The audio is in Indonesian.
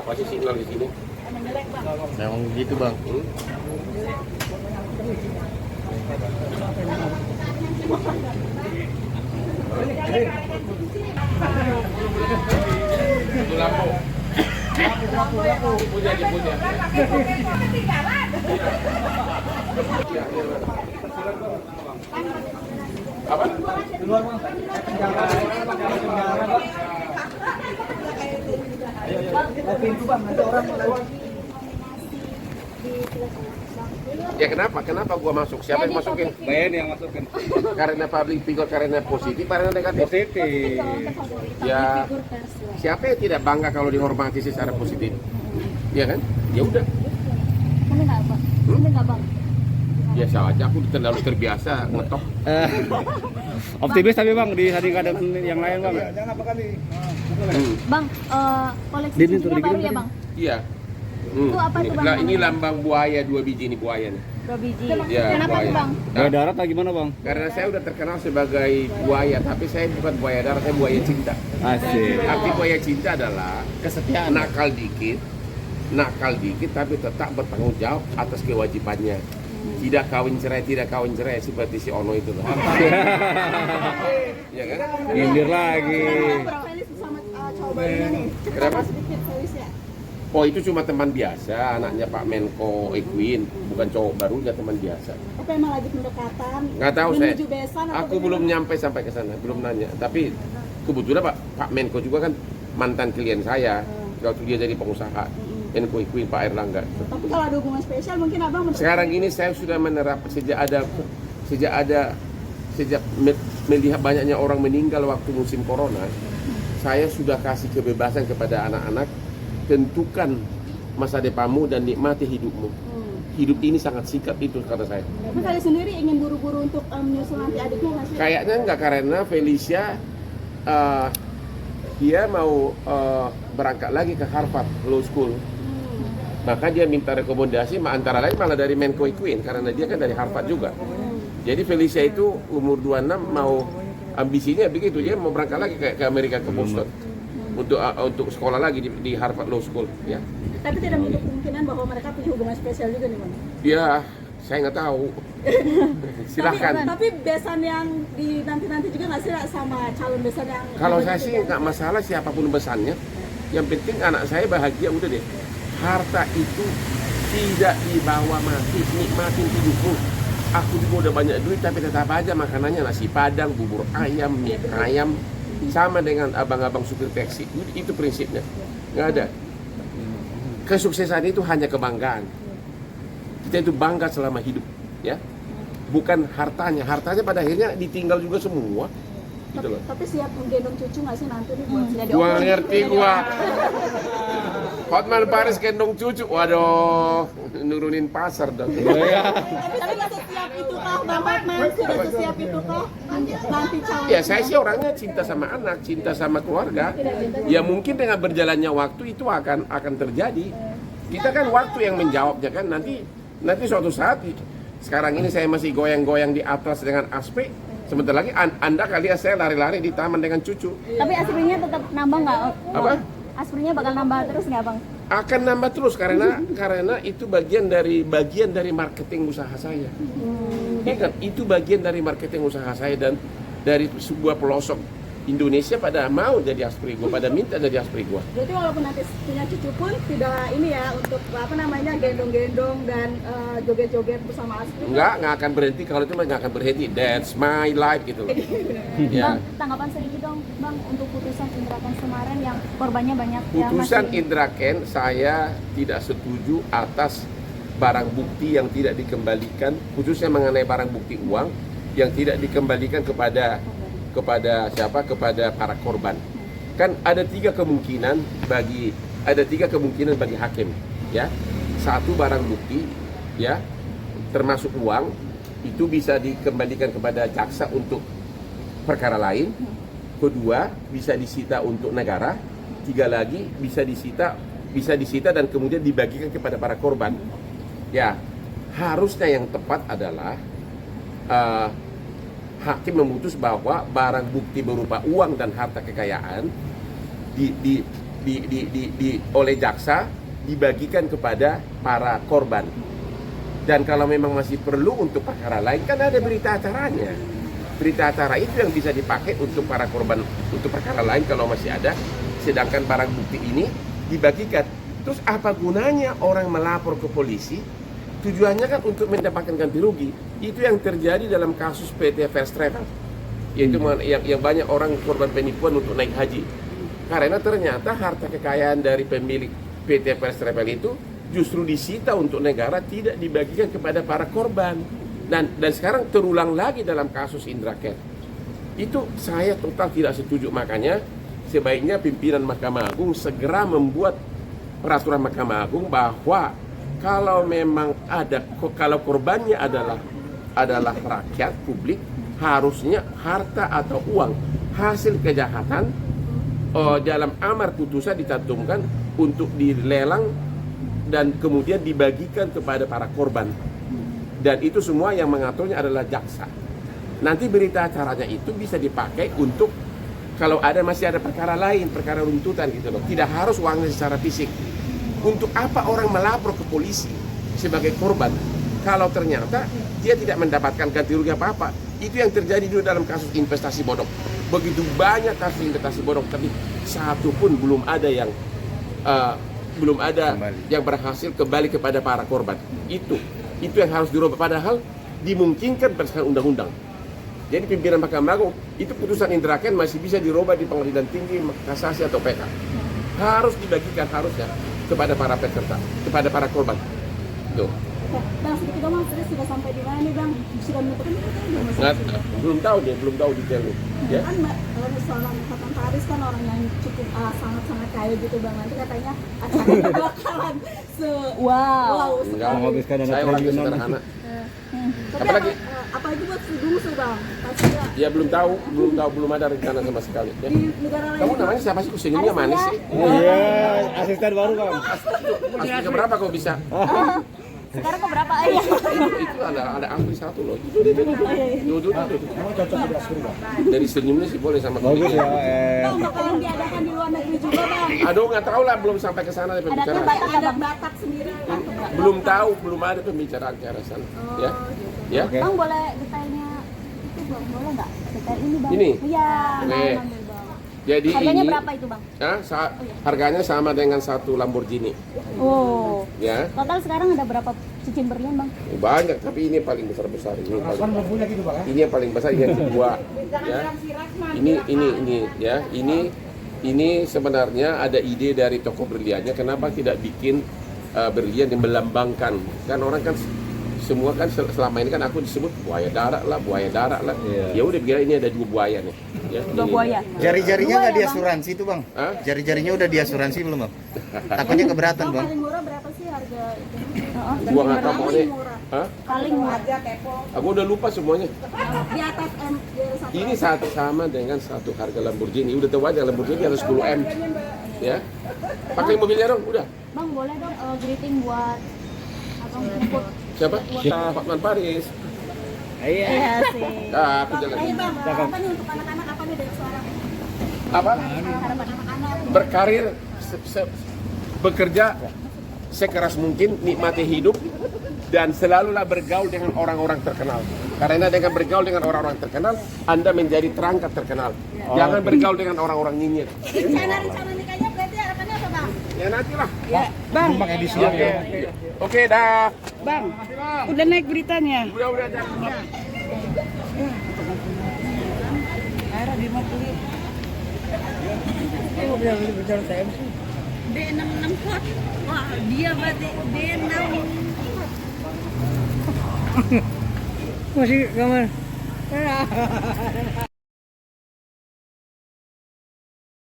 Kenapa sih signal di sini? Memang gitu bang. Itu lampu. Punya. Apa? Pintu bang, nanti orang mau lewat. Ya kenapa gua masuk? Siapa yang masukin? Ben yang masukin. Karena public figure, karena positif, karena negatif? Positif. Ya, siapa yang tidak bangga kalau dihormati secara positif? Ya kan? Ya udah. Kami nggak bang. Kami nggak bang. Biasa aja, aku terlalu terbiasa ngetok. Optimis tapi bang dibandingkan dengan yang lain bang. Jangan apa kali. Bang, koleksi Dini, cincinnya tuh, baru dikit, ya bang? Iya. Itu apa tuh, Bang, Nah, ini namanya? lambang buaya 2 biji nih buaya nih. 2 biji. Ya, Kenapa buaya. tuh bang? Buaya darat atau gimana bang? Karena saya udah terkenal sebagai buaya, tapi saya bukan buaya darat, saya buaya cinta. Asik. Arti buaya cinta adalah kesetiaan, nakal dikit, tapi tetap bertanggung jawab atas kewajibannya. Tidak kawin cerai seperti si Ono itu loh. Ya kan? Nyindir lagi. Kenapa? Oh, itu cuma teman biasa, anaknya Pak Menko Equin, bukan cowok barunya, teman biasa. Apa emang lagi pendekatan? Nggak tahu saya. Menuju besan atau Aku belum nyampe sampai ke sana, belum nanya. Tapi kebetulan Pak Menko juga kan mantan klien saya waktu dia jadi pengusaha. Menko Equin Pak Erlangga. Tapi kalau ada hubungan spesial mungkin abang Sekarang ini saya sudah menerap sejak melihat banyaknya orang meninggal waktu musim corona, saya sudah kasih kebebasan kepada anak-anak, tentukan masa depanmu dan nikmati hidupmu. Hidup ini sangat singkat, itu kata saya. Tapi kalian sendiri ingin buru-buru untuk menyusul nanti adiknya nggak sih? Kayaknya enggak, karena Felicia dia mau berangkat lagi ke Harvard Law School. Maka dia minta rekomendasi antara lain malah dari Menko Equin, karena dia kan dari Harvard juga. Jadi Felicia itu umur 26 mau, ambisinya begitu, dia mau berangkat lagi ke Amerika, ke Boston untuk sekolah lagi di Harvard Law School ya. Tapi tidak menutup kemungkinan bahwa mereka punya hubungan spesial juga nih bang. Ya, saya nggak tahu. Silahkan. Tapi besan yang di nanti juga nggak sih sama calon besan yang? Kalau saya sih nggak masalah siapapun besannya. Yang penting anak saya bahagia, udah deh. Harta itu tidak dibawa mati, nikmatin hidupmu. Aku juga udah banyak duit, tapi tetap aja makanannya nasi padang, bubur ayam, mie ayam, sama dengan abang-abang supir taksi. Itu prinsipnya, nggak ada. Kesuksesan itu hanya kebanggaan. Kita itu bangga selama hidup, ya. Bukan hartanya. Hartanya pada akhirnya ditinggal juga semua. Gitu loh. Tapi siap menggendong cucu nggak sih nanti nih buat jadi Gua ngerti gua. Hotman Paris gendong cucu, waduh, nurunin pasar dong. Tapi nggak sesiap itu kah, Bang Hotman? Sudah sesiap itu kah nanti calon? Ya saya sih orangnya cinta sama anak, cinta sama keluarga. Ya mungkin dengan berjalannya waktu itu akan terjadi. Kita kan waktu yang menjawabnya kan, nanti suatu saat. Sekarang ini saya masih goyang-goyang di atas dengan aspek. Sebentar lagi Anda kali ya saya lari-lari di taman dengan cucu. Tapi aslinya tetap nambah nggak? Apa? Aslinya bakal nambah terus nggak bang? Akan nambah terus karena itu bagian dari marketing usaha saya. Ingat, itu bagian dari marketing usaha saya, dan dari sebuah pelosok Indonesia pada mau jadi Asprigo, pada minta jadi Asprigo. Berarti walaupun nanti punya cucu pun tidak ini ya untuk apa namanya gendong-gendong dan joget-joget bersama Asprigo. Nggak akan berhenti, kalau itu nggak akan berhenti. That's my life gitu loh. Ya. Bang, tanggapan sedikit dong bang untuk putusan Indra Kents kemarin yang korbannya banyak. Putusan ya, Indra Kents, saya tidak setuju atas barang bukti yang tidak dikembalikan, khususnya mengenai barang bukti uang yang tidak dikembalikan kepada siapa? Kepada para korban. Kan ada tiga kemungkinan bagi hakim, ya. Satu, barang bukti, ya, termasuk uang, itu bisa dikembalikan kepada jaksa untuk perkara lain. Kedua, bisa disita untuk negara. Tiga lagi, bisa disita dan kemudian dibagikan kepada para korban. Ya, harusnya yang tepat adalah hakim memutus bahwa barang bukti berupa uang dan harta kekayaan oleh jaksa dibagikan kepada para korban. Dan kalau memang masih perlu untuk perkara lain, kan ada berita acaranya. Berita acara itu yang bisa dipakai untuk para korban untuk perkara lain kalau masih ada. Sedangkan barang bukti ini dibagikan. Terus apa gunanya orang melapor ke polisi? Tujuannya kan untuk mendapatkan ganti rugi. Itu yang terjadi dalam kasus PT First Travel. Yaitu yang banyak orang korban penipuan untuk naik haji. Karena ternyata harta kekayaan dari pemilik PT First Travel itu justru disita untuk negara, tidak dibagikan kepada para korban. Dan sekarang terulang lagi dalam kasus Indra Kents. Itu saya total tidak setuju. Makanya sebaiknya pimpinan Mahkamah Agung segera membuat peraturan Mahkamah Agung bahwa kalau memang kalau korbannya adalah rakyat publik, harusnya harta atau uang hasil kejahatan dalam amar putusan dicantumkan untuk dilelang dan kemudian dibagikan kepada para korban. Dan itu semua yang mengaturnya adalah jaksa. Nanti berita acaranya itu bisa dipakai untuk kalau masih ada perkara lain, perkara runtutan gitu loh. Tidak harus uangnya secara fisik. Untuk apa orang melapor ke polisi sebagai korban kalau ternyata dia tidak mendapatkan ganti rugi apa-apa? Itu yang terjadi juga dalam kasus investasi bodong. Begitu banyak kasus investasi bodong, tapi satu pun belum ada yang yang berhasil kembali kepada para korban. Itu yang harus dirubah. Padahal dimungkinkan berdasarkan undang-undang. Jadi pimpinan Mahkamah Agung itu putusan Indra Kents masih bisa dirubah di pengadilan tinggi, kasasi atau PK. Harus dibagikan harusnya kepada para peserta, kepada para korban. Tuh. Bang, sedikit dong, Mas, sudah sampai di mana nih, Bang? Sudah menentukan Belum tahu detailnya. Ya. Kan seorang Hotman Paris kan orang yang cukup sangat-sangat kaya gitu, Bang. Nanti katanya acaranya bakalan wow. Enggak, menghabiskan dana saya orang triliunan. sederhana. Tapi apalagi buat Sudungsu, Bang. Pastinya Ya belum ada rencana sama sekali. Ya. di negara lain. Kamu namanya siapa sih? Senyumnya manis sih. Iya, asisten baru Bang. Aslinya berapa kau bisa? Sekarang ke berapa ayah? Itu ada ahli satu loh. Duduk. Dari senyumnya sih boleh sama Bagus kita. ya. Bang, bakalan diadakan di luar negeri juga, Bang. Aduh nggak tahu lah, belum sampai ke sana Ada pembicaraan. Ada Batak sendiri. Belum tahu, belum ada pembicaraan ke arah sana. Ya, ya. Oke. Bang boleh detailnya itu Bang, boleh nggak? Detail ini Bang. Ini? Iya. Oke. Mau ngambil, Bang. Jadi Harganya ini, berapa itu Bang? harganya sama dengan satu Lamborghini. Oh. Ya, Total sekarang ada berapa cincin berlian Bang? banyak. Tapi ini paling besar. Ini yang paling besar, ini yang kedua. Ya. Ini ya. Ini sebenarnya ada ide dari toko berliannya. Kenapa tidak bikin berlian yang melambangkan? Kan orang kan semua kan selama ini kan aku disebut buaya darat lah. Iya. Ya udah biar ini ada 2 buaya nih. Ya, Dua ini. buaya. Jari-jarinya Dua nggak ya, Bang? diasuransi tuh bang? Hah? Jari-jarinya udah diasuransi belum bang? Takutnya keberatan bang. Paling murah berapa sih harga itu? Gua nggak tahu pokoknya. Murah. Hah? Paling murah. Harga kepo. Aku udah lupa semuanya. Di atas M. Di atas Ini sama dengan satu harga Lamborghini. Udah tahu aja Lamborghini harus 10 M. Ya. Pakai mobilnya dong, udah. Bang boleh dong greeting buat abang jemput. Siapa? Hotman Paris. Iya sih. Ah, aku jalan. Ayo, Bang, apa nih untuk anak-anak, apa nih dari seorang Apa? harapan anak-anak? Berkarir, bekerja sekeras mungkin, nikmati hidup, dan selalulah bergaul dengan orang-orang terkenal. Karena dengan bergaul dengan orang-orang terkenal, Anda menjadi terangkat terkenal. Jangan bergaul dengan orang-orang nyinyir. Rencana nikahnya berarti harapannya apa, Bang? Ya nantilah. Bang, Oke, dah. Bang, udah naik beritanya. Udah jangan. Akhirnya di rumah kulit. Oh, bicara saya sih. D66 kuat. Wah, dia berarti D6. Masih gambar.